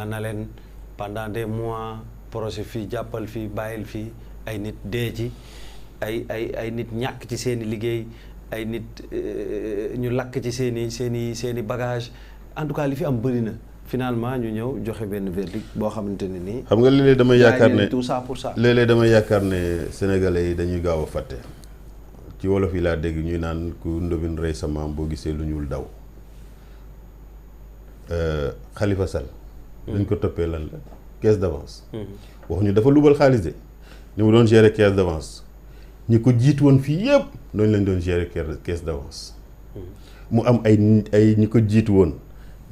na leen pendant des mois projet fii jàppal fii bàyyil fii ay nit dee ci ay nit ñàkk ci seen i liggéey ay nit ñu lakk ci seen i bagage en tout cas li fi am bëri na finalement ñu ñëw joxe benn verdict boo xamante ne nii. xam nga léeg-léeg damay yaakaar ne tout ça pour ça. léeg-léeg damay yaakaar ne sénégalais yi dañuy gaaw a fàtte ci wolof yi laa dégg ñuy naan ku ndobin rey sa maam boo gisee lu ñuul daw. Khalifa Sall. dañ ko toppee lan la caisse d'avance. waxuñu dafa lubal xaalis de ni mu doon gérer caisse d'avance ñi ko jiitu woon fii yëpp noonu lañ doon gérer caisse d'avance. mu am ay ñi ko jiitu woon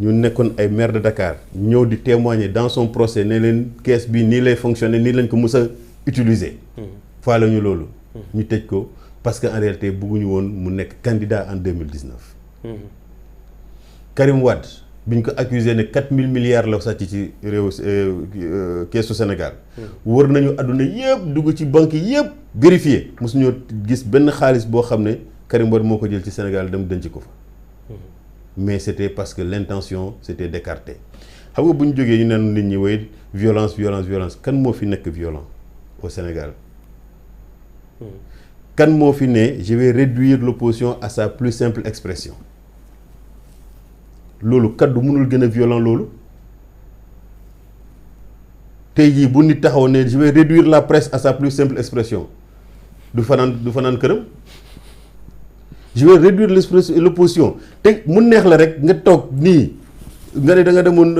ñu nekkoon ay maire de Dakar ñëw di témoigner dans son procès ne leen caisse bi nii lay fonctionner nii lañ ko mus a utiliser. faale ñu loolu. ñu tëj ko parce que en réalité bëgguñu woon mu nekk candidat en 2019. Karim Wade. bi ñu ko accusé ne 4000 milliards la sàcc ci réew keesu Sénégal. wër nañu àdduna yëpp dugg ci banque yëpp vérifier mosuñoo gis benn xaalis boo xam ne Karim Wade moo ko jël ci Sénégal dem denc ko fa. mais c'était parce que l'intention c'était d'écarter. xam nga bu ñu jógee ñu naan nit ñi way violence kan moo fi nekk violent au Sénégal. kan moo fi ne je vais réduire l'opposition à sa plus simple expression. loolu kaddu mënul gën a violent loolu tey jii bu nit taxaw ne je vais réduire la presse à sa plus simple expression du fanaan këram je vais réduire l'opposition te mu neex la rek nga toog nii nga ne da nga demoon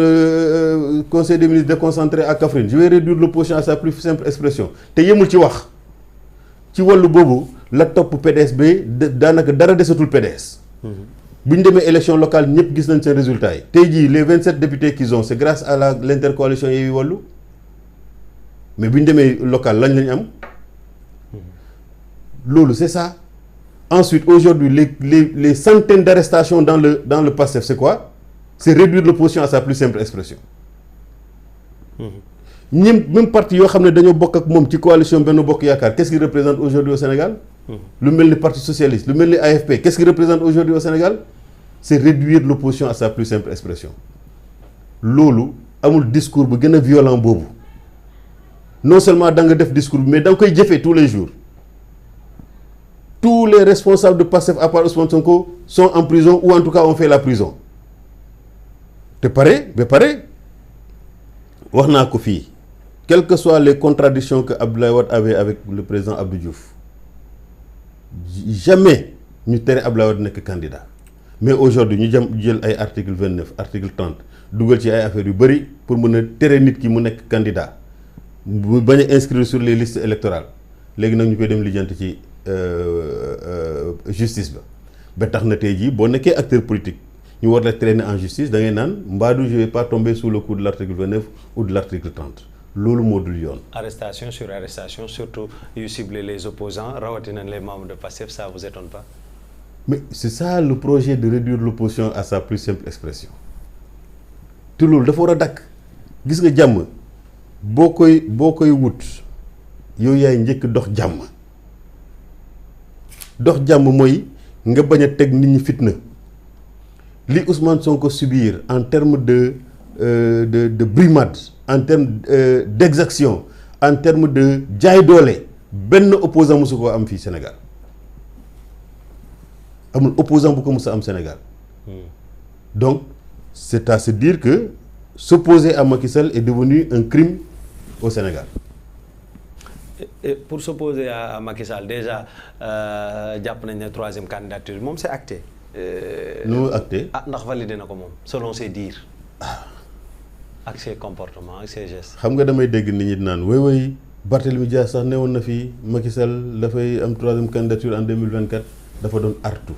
conseil des ministres déconcentré à Kaffrine je vais réduire l'opposition à sa plus simple expression te yemul ci wax ci wàllu boobu la topp PDS bi daanaka dara desatul PDS. bi ñu demee élection locale ñëpp gis nañ seen résultat yi tey jii les 27 députés qu'ils ont c'est grâce à l'intercoalition Yewwi Wallu mais bi ñu demee locale lañ am loolu c'est ça. Ensuite aujourd'hui les centaines d'arrestations dans le PASTEF c'est quoi? C'est réduire l'opposition à sa plus simple expression. Même parti yoo xam ne dañoo bokk ak moom ci coalition Benno Bokk Yaakaar qu'est-ce qu'il représente aujourd'hui au Sénégal? lu mel ni parti socialiste lu mel ni AFP qu'est-ce qu'il représente aujourd'hui au Sénégal? C'est réduire l'opposition à sa plus simple expression. loolu amul discours bu gën a violent boobu non seulement da nga def discours mais da nga koy jëfee tous les jours. Tous les responsables de PASTEF à part Ousmane Sonko sont en prison ou en tout cas ont fait la prison. te ba pare wax naa ko fii quelles que soient les contradictions que Abdoulaye Wade avait avec le président Abdou Diouf jamais ñu tere Abdoulaye Wade nekk candidat mais aujourd'hui ñu jël ay article 29 article 30 dugal ci ay affaires yu bëri pour mën a tere nit ki mu nekk candidat bu bañ a inscrire sur les listes électorales léegi nag ñu koy dem lijjanti ci justice ba tax na tey jii boo nekkee acteur politique ñu war la traîner en justice da ngay naan mbaadu je vais pas tomber sous le coup de l'article 29 ou de l'article 30 loolu moo dul yoon. arrestation sur arrestation surtout yu cibler les opposants rawatina les membres de PASTEF ça vous étonne pas? mais c'est ça le projet de réduire l'opposition à sa plus simple expression te loolu dafa war a dakk gis nga jàmm boo koy wut yow yaay njëkk dox jàmm. dox jàmm mooy nga bañ a teg nit ñi fitna li Ousmane Sonko subir en termes de brimade en termes d'exaction en termes de jaay doole benn opposant mosu ko am fii Sénégal amul opposant bu ko mos a am Sénégal donc c'est à se dire que s'opposer à Macky Sall est devenu un crime au Sénégal. Et pour s'opposer à Macky Sall déjà jàpp nañ ne troisième candidature moom c'est acté. nu acté. ndax validé na ko moom selon ses dires. ak ses comportements ak ses gestes. xam nga damay dégg nit ñi naan woy Barthélémy Dias sax newoon na fii Macky Sall dafay am troisième candidature en 2024 dafa doon artu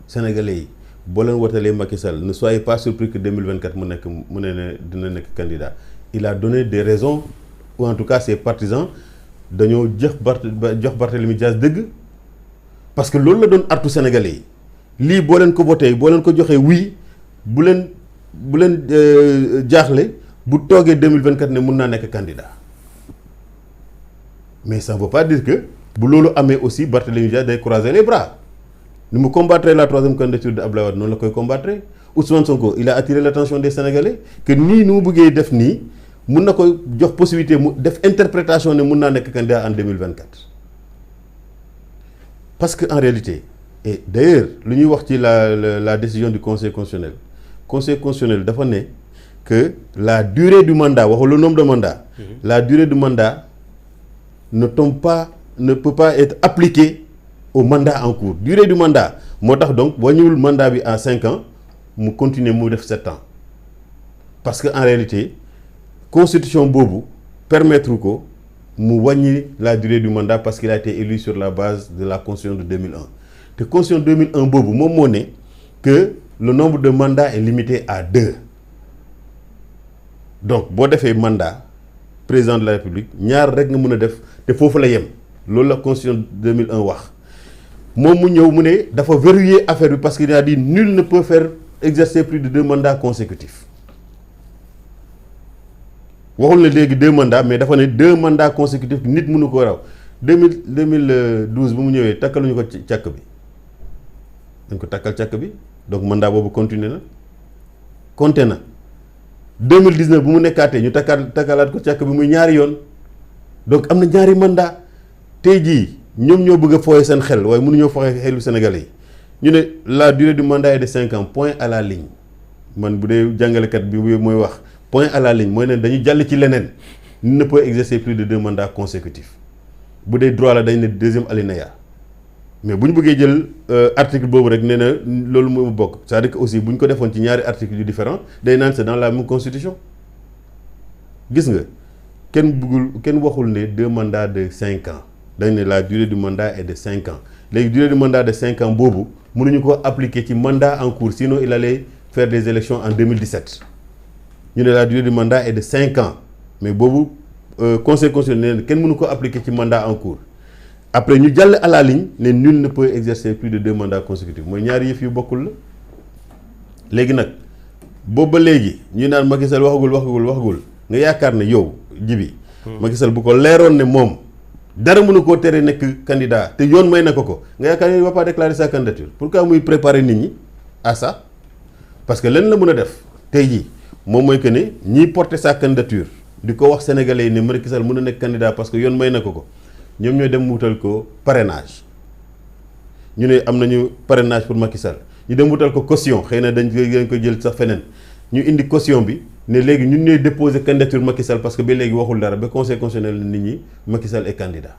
Sénégalais yi boo leen wotalee Macky Sall ne soyez pas surpris que 2024 mu ne dina nekk candidat il a donné des raisons. ou en tout cas ses partisans dañoo jox Barthélémy Dias dëgg parce que loolu la doon artu Sénégalais yi lii boo leen ko voté boo leen ko joxee oui bu leen jaaxle bu toogee 2024 ne mun naa nekk candidat mais ça ne veut pas dire que bu loolu amee aussi Barthélémy Dias day croiser les bras ni mu combattre la troisième candidature de Abdoulaye Wade noonu la koy combattre Ousmane Sonko il a attiré l'attention des Sénégalais que nii nu mu bëggee def nii mun na ko jox possibilité mu def interprétation ne mun naa nekk candidat en 2024 parce que en réalité et d'ailleurs lu ñuy wax ci la décision du conseil constitutionnel dafa ne que la durée du mandat waxul le nombre de mandats la durée du mandat ne peut pas être appliquée au mandat en cours durée du mandat moo tax donc wàññiwul mandat bi à 5 ans mu continuer mu def 7 ans parce que en réalité constitution boobu permettre ko mu wàññi la durée du mandat parce qu'il a été élu sur la base de la constitution de 2001 te constitution 2001 boobu moom moo ne que le nombre de mandats est limité à 2 donc boo defee mandat président de la République ñaar rek nga mën a def te foofu la yem loolu la constitution 2001 wax moom mu ñëw mu ne dafa verrouiller affaire bi parce qu'il a dit nul ne peut faire exercer plus de 2 mandats consécutifs waxul ne léegi 2 mandats mais dafa ne 2 mandats consécutifs nit mënu ko raw 2012 bu mu ñëwee takkaluñu ko càkk bi dañ ko takkal càkk bi donc mandat boobu continuer na compté na 2019 bu mu nekkaatee ñu takkalaat ko càkk bi muy ñaari yoon donc am na ñaari mandat tey jii ñoom ñoo bëgg a fooye seen xel waaye mënuñoo fooye xelu Sénégalais yi ñu ne la durée du mandat est de 5 ans point à la ligne man bu dee jàngalekat bi mooy wax point à la ligne mooy ne dañu jàll ci leneen nul ne peut exercer plus de 2 mandats consécutifs bu dee droit la dañ ne 2e alinéa mais bu ñu bëggee jël article boobu rek nee na loolu moo bokk c'est-à-dire que aussi bu ñu ko defoon ci ñaari articles yu différents day naan c'est dans la même constitution gis nga kenn waxul ne 2 mandats de 5 ans dañ ne la durée du mandat est de 5 ans léegi durée du mandat de 5 ans boobu mënuñu ko appliquer ci mandat en cours sinon il allait faire des élections en 2017 ñu ne la durée du mandat est de 5 ans mais boobu conseil constitutionnel ne kenn mënu ko appliquer ci mandat en cours après ñu jàll à la ligne ne nul ne peut exercer plus de 2 mandats consécutifs mooy ñaari yëf yu bokkul la léegi nag boobu ba léegi ñu naan Macky Sall waxagul nga yaakaar ne yow jibi Macky Sall bu ko leeroon ne moom dara mënu koo tere nekk candidat te yoon may na ko nga yaakaar ne il va pas déclarer sa candidature pourquoi muy préparer nit ñi à ça parce que lenn la mën a def tey jii moom mooy que ne ñiy porter sa candidature di ko wax sénégalais yi ne Macky Sall mën a nekk candidat parce que yoon may na ko ñoom ñooy dem wutal ko parrainage ñu ne am nañu parrainage pour Macky Sall ñu dem wutal ko caution xëy na dañ ko jël sax feneen ñu indi caution bi ne léegi ñun ñooy déposer candidature Macky Sall parce que ba léegi waxul dara ba conseil constitutionnel nit ñi Macky Sall est candidat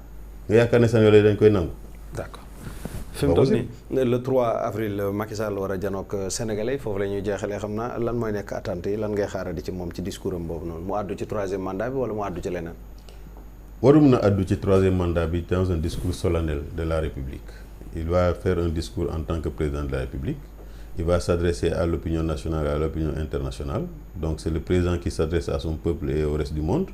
nga yaakaar ne Sénégalais dañ koy nangu. d'accord fi mu toll nii le 3 avril Macky Sall war a janook Sénégalais foofu la ñuy jeexalee xam naa lan mooy nekk attente yi lan ngay xaarandi ci moom ci discours am boobu noonu mu àddu ci 3e mandat bi wala mu àddu ci leneen. warum na àddu ci 3e mandat bi dans un discours solennel de la République il va faire un discours en tant que président de la République il va s'adresser à l'opinion nationale et à l'opinion internationale donc c'est le président qui s'adresse à son peuple et au reste du monde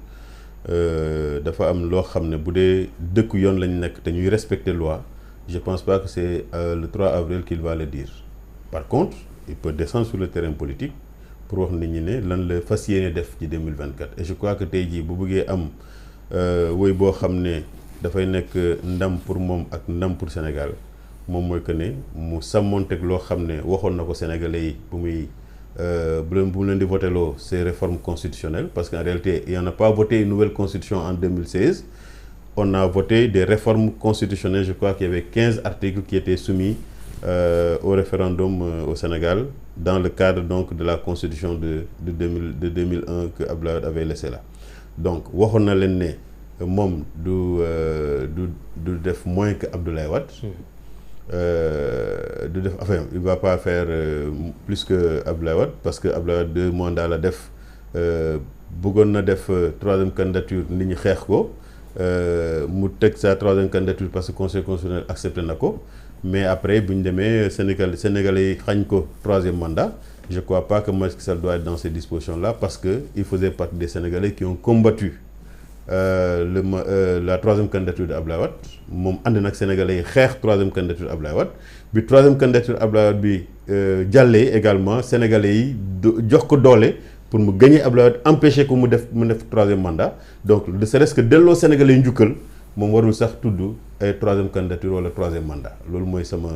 dafa am loo xam ne bu dee dëkku yoon lañ nekk te ñuy respecter loi je pense pas que c'est le 3 avril qu'il va le dire par contre il peut descendre sur le terrain politique pour wax nit ñi ne lan la fas yéene def ci 2024 et je crois que tey jii bu bëggee am woy boo xam ne dafay nekk ndam pour moom ak ndam pour Sénégal moom mooy que ne mu sàmmonteeg loo xam ne waxoon na ko Sénégalais yi bu mu leen di voteloo ces réformes constitutionnelles parce qu'en réalité il n'y en a pas voté une nouvelle constitution en 2016 on a voté des réformes constitutionnelles je crois qu'il y avait 15 articles qui étaient soumis au référendum au Sénégal dans le cadre donc de la constitution de 2001 que Abdoulaye Wade avait laissé là donc waxoon na leen ne moom du def moins que Abdoulaye Wade du def enfin il va pas faire plus que Abdoulaye Wade parce que Abdoulaye Wade 2 mandats la def bëggoon na def 3e candidature nit ñi xeex ko mu teg sa 3e candidature parce que conseil constitutionnel accepté na ko mais après bu ñu demee Sénégalais yi xañ ko 3e mandat je crois pas que Macky Sall doit être dans ces dispositions-là parce que il faisait partie des Sénégalais qui ont combattu la 3e candidature de Abdoulaye Wade moom ànd nag Sénégalais yi xeex 3e candidature Abdoulaye Wade bi 3e candidature Abdoulaye Wade bi jàllee également Sénégalais yi jox ko doole pour mu gagner Abdoulaye Wade empêcher ko mu def 3e mandat donc ne serait-ce que delloo Sénégalais yi njukkal moom warul sax tudd ay troisième candidature wala troisième mandat loolu mooy sama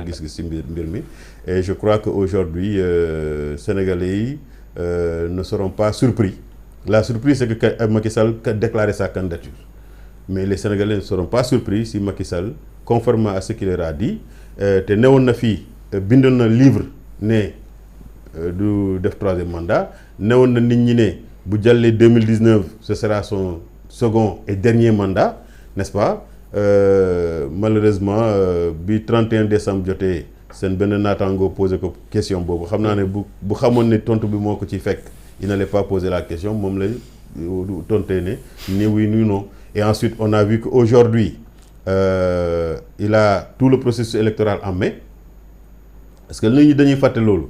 gis-gis ci mbir mi et je crois que aujourd'hui Sénégalais yi ne seront pas surpris. La surprise c'est que Macky Sall a déclaré sa candidature mais les Sénégalais ne seront pas surpris si Macky Sall conformément à ce qu'il leur a dit te newoon na fii bindoon na livre ne du def troisième mandat newoon na nit ñi ne bu jàllee 2019 ce sera son second et dernier mandat n'est-ce pas malheureusement bi 31 décembre jotee seen benn naataango posé ko question boobu xam naa ne bu xamoon ne tontu bi moo ko ci fekk il n'allait pas poser la question moom lay tontee ne ni oui ni non et ensuite on a vu que aujourd'hui il a tout le processus électoral en main parce que nit ñi dañuy fàtte loolu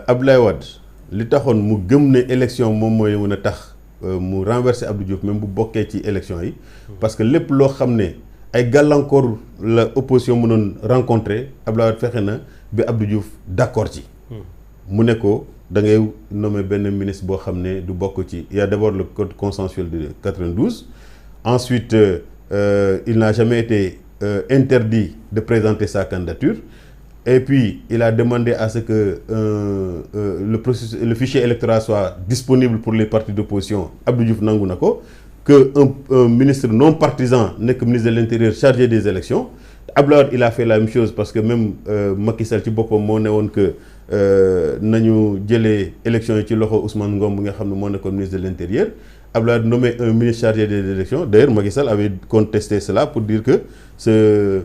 Abdoulaye Wade li taxoon mu gëm ne élection moom mooy mën a tax mu renverser Abdou Diouf même bu bokkee ci élection yi parce que lépp loo xam ne ay gàllankoor la opposition mënoon rencontrer Abdoulaye Wade fexe na bi Abdou Diouf d'accord ci mu ne ko da ngay nommer benn ministre boo xam ne du bokk ci il y a d'abord le code consensuel de 92 ensuite il n'a jamais été interdit de présenter sa candidature et puis il a demandé à ce que le fichier électoral soit disponible pour les partis d'opposition Abdou Diouf nangu na ko que un ministre non partisan nekk ministre de l'intérieur chargé des élections Abdoulaye Wade il a fait la même chose parce que même Macky Sall ci boppam moo ne woon que nañu jëlee élections yi ci loxo Ousmane Ngom bi nga xam ne moo nekkoon ministre de l'intérieur Abdoulaye Wade nommé un ministre chargé des élections d'ailleurs Macky Sall avait contesté cela pour dire que ce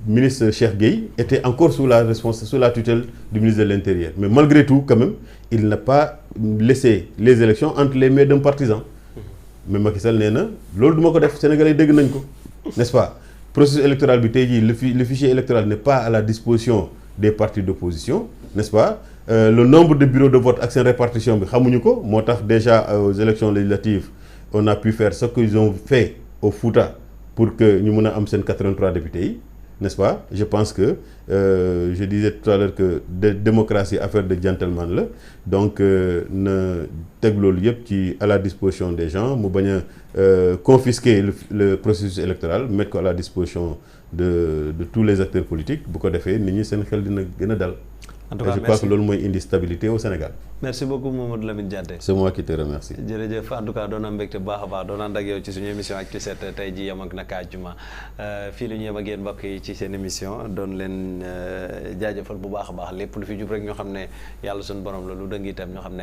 ministre Cheikh Gueye était encore sous la tutelle du ministre de l'Intérieur. Mais malgré tout, quand même, il n'a pas laissé les élections entre les mains d'un partisan. Mais Macky Sall nee na loolu du ma ko def Sénégalais dégg nañ ko n'est-ce pas processus électoral bi tey jii le fichier électoral n'est pas à la disposition des partis d'opposition n'est-ce pas le nombre de bureaux de vote ak seen répartition bi xamuñu ko moo tax déjà aux élections législatives on a pu faire ce qu'ils ont fait au Fouta pour que ñu mën a am seen 83 députés yi n'est-ce pas je pense que je disais tout à l'heure que démocratie affaire de gentleman la donc na teg loolu yëpp ci à la disposition des gens mu bañ a confisquer le processus électoral mettre ko à la disposition de tous les acteurs politiques bu ko defee nit ñi seen xel dina gën a dal. En tout cas, je crois que loolu mooy indi stabilité au Sénégal. Merci beaucoup Mamadou Lamine Diante. C'est moi qui te remercie. jërëjëf en tout cas doon am mbégte bu baax a baax doon ànd ak yow ci suñu émission Actu 7 tey jii yam ak naka àjjuma fii la ñu yem ak yéen mbokk yi ci seen émission doon leen jaajëfal bu baax a baax lépp lu fi jub rek ñoo xam ne yàlla suñu borom la lu dëng itam ñoo xam ne